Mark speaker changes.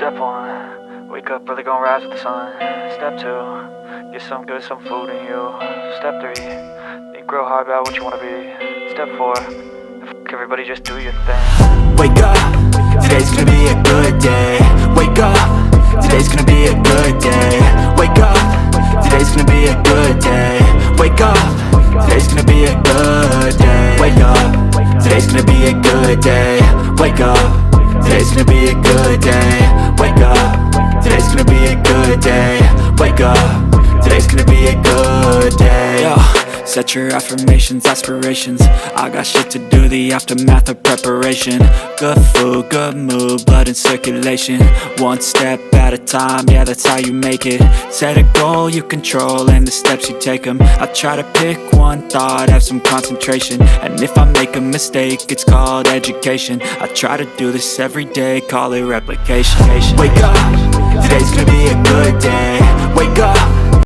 Speaker 1: Step 1, wake up early, gonna rise with the sun. Step 2, get some good, some food in you. Step 3, think real hard about what you wanna be. Step 4, fuck everybody, just do your thing.
Speaker 2: Wake up, today's gonna be a good day. Wake up, today's gonna be a good day. Wake up, today's gonna be a good day. Wake up, today's gonna be a good day. Wake up, today's gonna be a good day. Wake up, today's gonna be a good day. Wake up, today's gonna be a good day. Wake up, today's gonna be a good day. Yo, set your affirmations, aspirations. I got shit to do, the aftermath of preparation. Good food, good mood, blood in circulation. One step at a time, yeah, that's how you make it. Set a goal you control and the steps you take them. I try to pick one thought, have some concentration. And if I make a mistake, it's called education. I try to do this every day, call it replication. Wake up, today's